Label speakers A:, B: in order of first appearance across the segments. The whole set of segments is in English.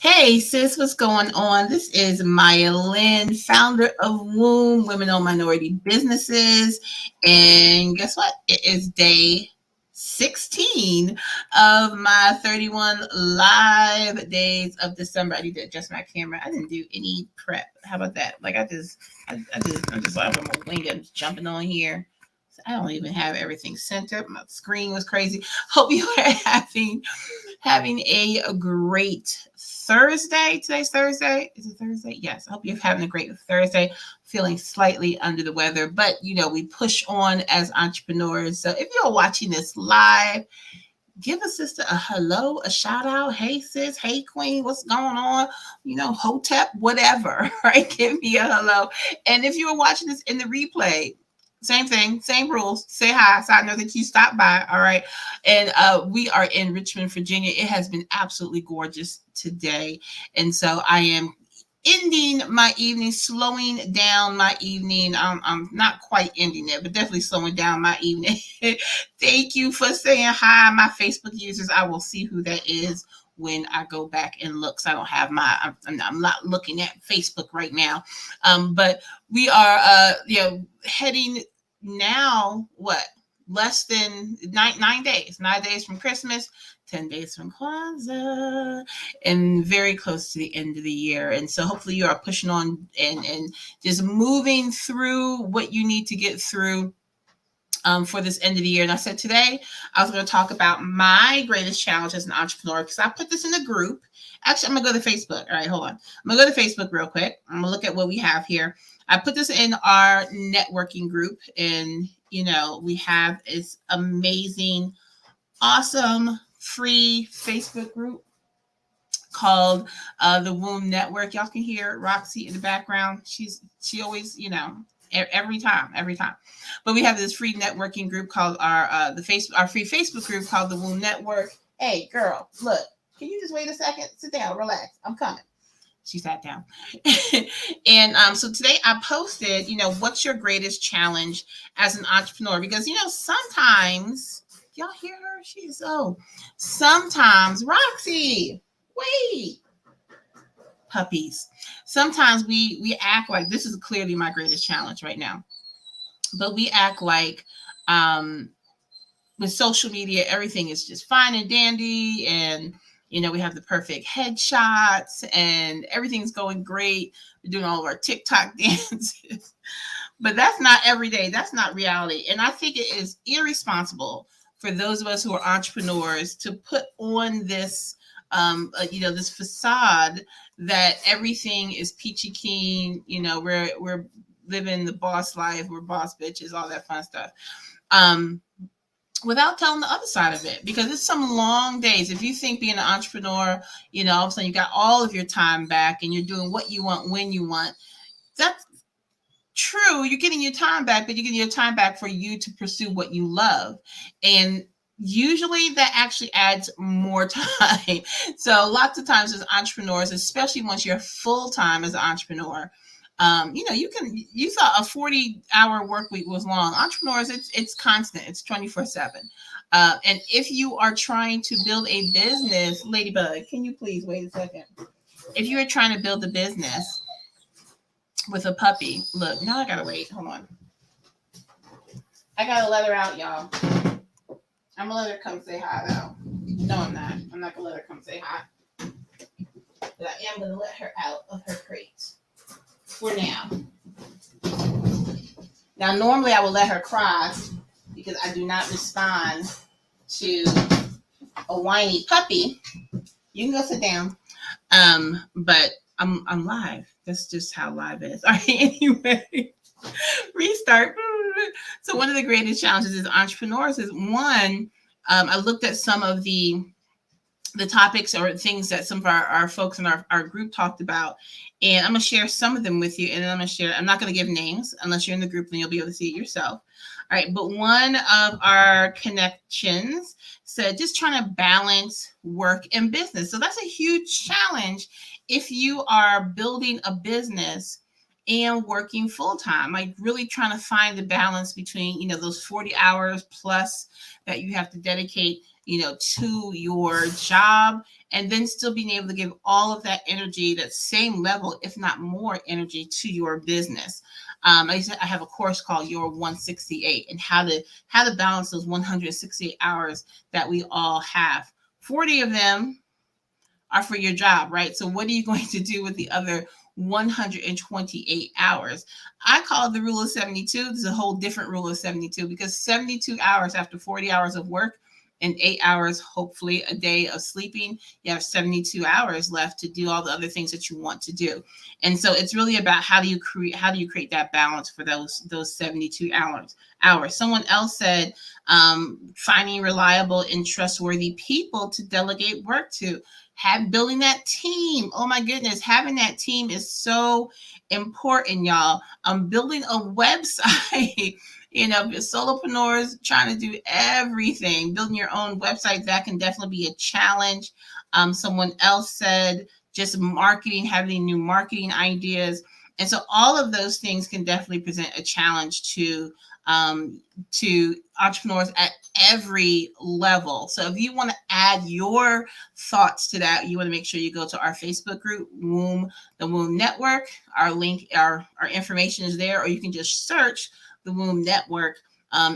A: Hey sis, what's going on? This is Maya Lynn, founder of Womb Women on Minority Businesses. And guess what? It is day 16 of my 31 live days of December. I need to adjust my camera. I didn't do any prep. How about that? Like I'm just like I'm a wing and jumping on here. I don't even have everything centered. My screen was crazy. Hope you are having a great Thursday. Today's Thursday. Is it Thursday? Yes. I hope you're having a great Thursday. Feeling slightly under the weather, but we push on as entrepreneurs. So if you're watching this live, give a sister a hello, a shout out. Hey sis, hey queen, what's going on? Hotep, whatever, right? Give me a hello. And if you are watching this in the replay, same thing, same rules. Say hi, so I know that you stopped by. All right. And we are in Richmond, Virginia. It has been absolutely gorgeous today. And so I am ending my evening, slowing down my evening. I'm not quite ending it, but definitely slowing down my evening. Thank you for saying hi, my Facebook users. I will see who that is when I go back and look. So I don't have I'm not looking at Facebook right now. But we are, heading now, what? Less than 9 days from Christmas, 10 days from Kwanzaa, and very close to the end of the year. And so hopefully you are pushing on and just moving through what you need to get through for this end of the year. And I said today I was going to talk about my greatest challenge as an entrepreneur because I put this in a group. Actually, I'm going to go to Facebook. All right, hold on. I'm going to go to Facebook real quick. I'm going to look at what we have here. I put this in our networking group, and we have this amazing, awesome, free Facebook group called the Womb Network. Y'all can hear Roxy in the background. She always, every time. But we have this free networking group called our free Facebook group called the Womb Network. Hey, girl, look. Can you just wait a second? Sit down, relax. I'm coming. She sat down. And so today I posted, what's your greatest challenge as an entrepreneur? Because, sometimes, y'all hear her? Sometimes, Roxy, wait, puppies. Sometimes we act like this is clearly my greatest challenge right now. But we act like with social media, everything is just fine and dandy, and we have the perfect headshots and everything's going great. We're doing all of our TikTok dances. But that's not every day. That's not reality. And I think it is irresponsible for those of us who are entrepreneurs to put on this, this facade that everything is peachy keen. We're living the boss life. We're boss bitches, all that fun stuff. Without telling the other side of it, because it's some long days. If you think being an entrepreneur, all of a sudden you got all of your time back and you're doing what you want when you want. That's true. You're getting your time back, but you're getting your time back for you to pursue what you love. And usually that actually adds more time. So lots of times as entrepreneurs, especially once you're full-time as an entrepreneur, you thought a 40-hour work week was long. Entrepreneurs, it's constant. It's 24/7. And if you are trying to build a business, Ladybug, can you please wait a second? If you are trying to build a business with a puppy, look, now I gotta wait. Hold on. I gotta let her out, y'all. I'm gonna let her come say hi, though. No, I'm not. I'm not gonna let her come say hi. But I am gonna let her out of her crate. For now. Now, normally I would let her cry because I do not respond to a whiny puppy. You can go sit down. But I'm live. That's just how live is. All right, anyway. Restart. So one of the greatest challenges as entrepreneurs is one, I looked at some of the topics or things that some of our folks in our group talked about. And I'm going to share some of them with you. And then I'm not going to give names unless you're in the group, and you'll be able to see it yourself. All right. But one of our connections said just trying to balance work and business. So that's a huge challenge if you are building a business and working full time, like really trying to find the balance between, those 40 hours plus that you have to dedicate to your job, and then still being able to give all of that energy, that same level, if not more energy, to your business. I have a course called Your 168, and how to balance those 168 hours that we all have. 40 of them are for your job, right? So what are you going to do with the other 128 hours? I call it the rule of 72. There's a whole different rule of 72, because 72 hours after 40 hours of work and 8 hours, hopefully a day of sleeping, you have 72 hours left to do all the other things that you want to do. And so it's really about how do you create that balance for those 72 hours. Someone else said, finding reliable and trustworthy people to delegate work to. Building that team. Oh my goodness, having that team is so important, y'all. Building a website. Solopreneurs trying to do everything. Building your own website, that can definitely be a challenge. Someone else said just marketing, having new marketing ideas. And so all of those things can definitely present a challenge to entrepreneurs at every level. So if you want to add your thoughts to that, you want to make sure you go to our Facebook group, the Womb Network. Our information is there, or you can just search the Womb Network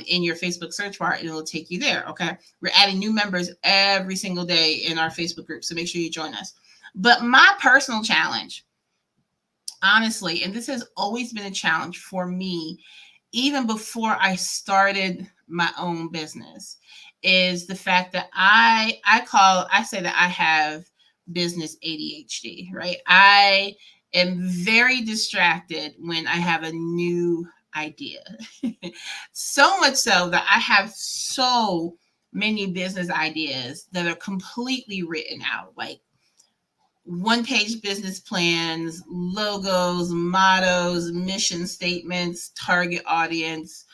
A: in your Facebook search bar, and it'll take you there. Okay. We're adding new members every single day in our Facebook group, so make sure you join us. But my personal challenge, honestly, and this has always been a challenge for me, even before I started my own business, is the fact that I say that I have business ADHD, right? I am very distracted when I have a new idea. So much so that I have so many business ideas that are completely written out, like one-page business plans, logos, mottos, mission statements, target audience,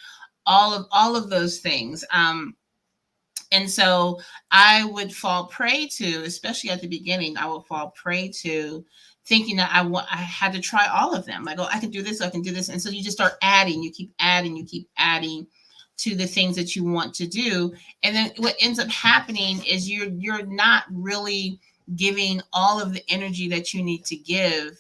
A: all of those things. And so I would fall prey to, especially at the beginning, I would fall prey to thinking that I had to try all of them. Like, oh, I can do this, I can do this. And so you just start adding, you keep adding to the things that you want to do. And then what ends up happening is you're not really giving all of the energy that you need to give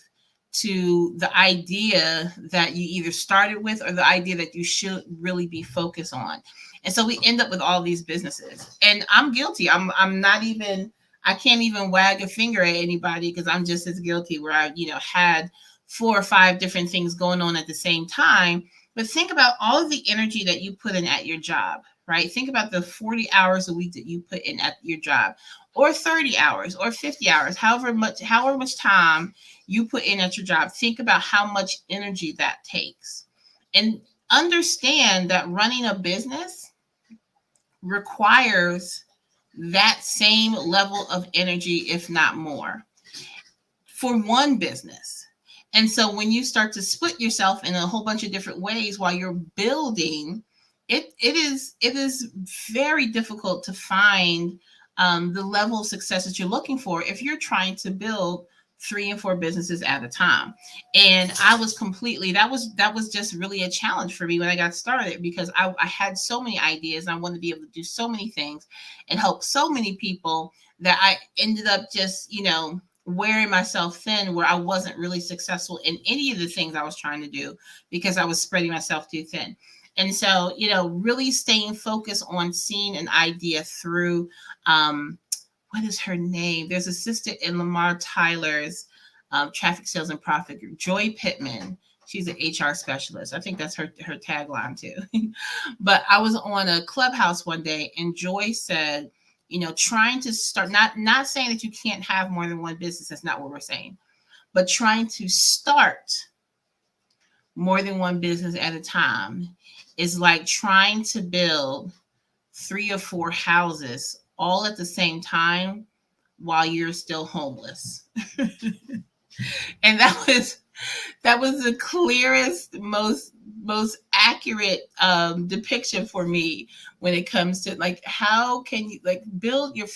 A: to the idea that you either started with, or the idea that you should really be focused on. And so we end up with all these businesses. And I'm guilty. I'm not even, I can't even wag a finger at anybody, because I'm just as guilty, where I, had 4 or 5 different things going on at the same time. But think about all of the energy that you put in at your job, right? Think about the 40 hours a week that you put in at your job, or 30 hours, or 50 hours, however much time you put in at your job. Think about how much energy that takes. And understand that running a business requires that same level of energy, if not more, for one business. And so when you start to split yourself in a whole bunch of different ways while you're building, it is very difficult to find the level of success that you're looking for if you're trying to build 3 and 4 businesses at a time. And I was completely, that was just really a challenge for me when I got started, because I had so many ideas, and I wanted to be able to do so many things and help so many people, that I ended up just, wearing myself thin, where I wasn't really successful in any of the things I was trying to do, because I was spreading myself too thin. And so, really staying focused on seeing an idea through. What is her name? There's a sister in Lamar Tyler's traffic sales and profit group, Joy Pittman. She's an HR specialist. I think that's her tagline too. But I was on a Clubhouse one day, and Joy said, trying to start, not saying that you can't have more than one business. That's not what we're saying. But trying to start more than one business at a time is like trying to build 3 or 4 houses all at the same time while you're still homeless. And that was the clearest, most accurate depiction for me when it comes to, like, how can you, like, build your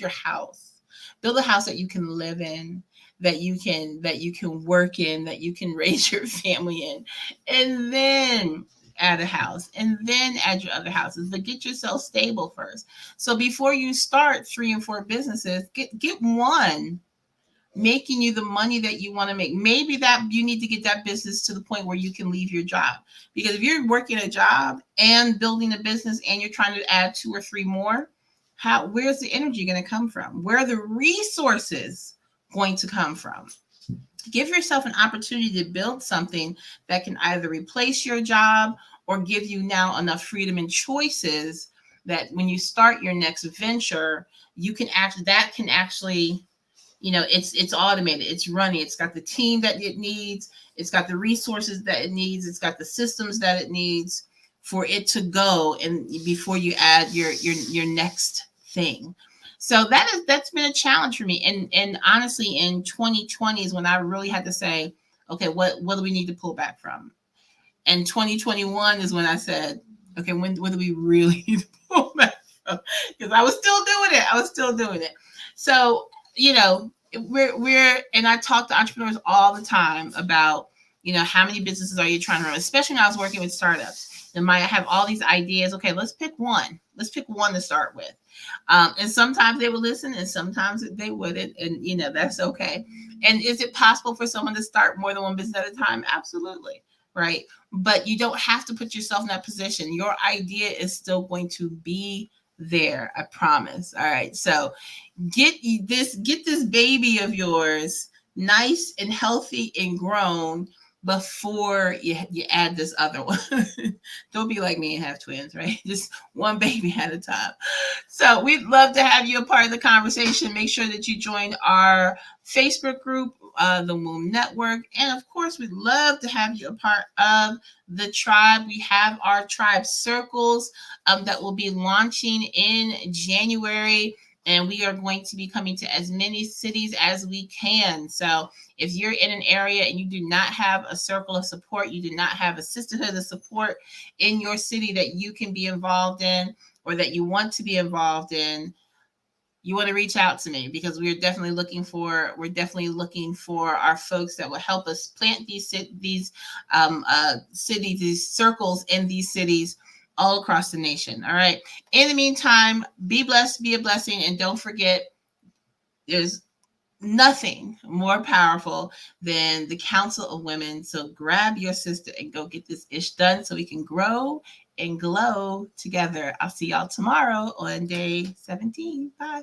A: house, build a house that you can live in, that you can work in, that you can raise your family in, and then add a house, and then add your other houses. But get yourself stable first. So before you start 3 and 4 businesses, get one making you the money that you want to make. Maybe that you need to get that business to the point where you can leave your job. Because if you're working a job and building a business and you're trying to add 2 or 3 more, where's the energy going to come from? Where are the resources going to come from? Give yourself an opportunity to build something that can either replace your job or give you now enough freedom and choices that when you start your next venture, you can actually, it's automated, it's running, it's got the team that it needs, it's got the resources that it needs, it's got the systems that it needs for it to go, and before you add your next thing. So that's been a challenge for me. And honestly, in 2020 is when I really had to say, okay, what do we need to pull back from? And 2021 is when I said, okay, what do we really need to pull back from? Because I was still doing it. So, we're and I talk to entrepreneurs all the time about, how many businesses are you trying to run, especially when I was working with startups. They might have all these ideas. Okay, let's pick one to start with. And sometimes they would listen and sometimes they wouldn't. And, that's okay. And is it possible for someone to start more than one business at a time? Absolutely. Right. But you don't have to put yourself in that position. Your idea is still going to be there. I promise. All right. So get this baby of yours nice and healthy and grown before you add this other one. Don't be like me and have twins, right? Just one baby at a time. So we'd love to have you a part of the conversation. Make sure that you join our Facebook group, the Womb Network. And of course, we'd love to have you a part of the tribe. We have our tribe circles that will be launching in January. And we are going to be coming to as many cities as we can. So if you're in an area and you do not have a circle of support, you do not have a sisterhood of support in your city that you can be involved in or that you want to be involved in, you want to reach out to me, because we're definitely looking for our folks that will help us plant these cities, these circles in these cities all across the nation. All right. In the meantime, be blessed, be a blessing, and don't forget, there's nothing more powerful than the Council of Women. So grab your sister and go get this ish done so we can grow and glow together. I'll see y'all tomorrow on day 17. Bye.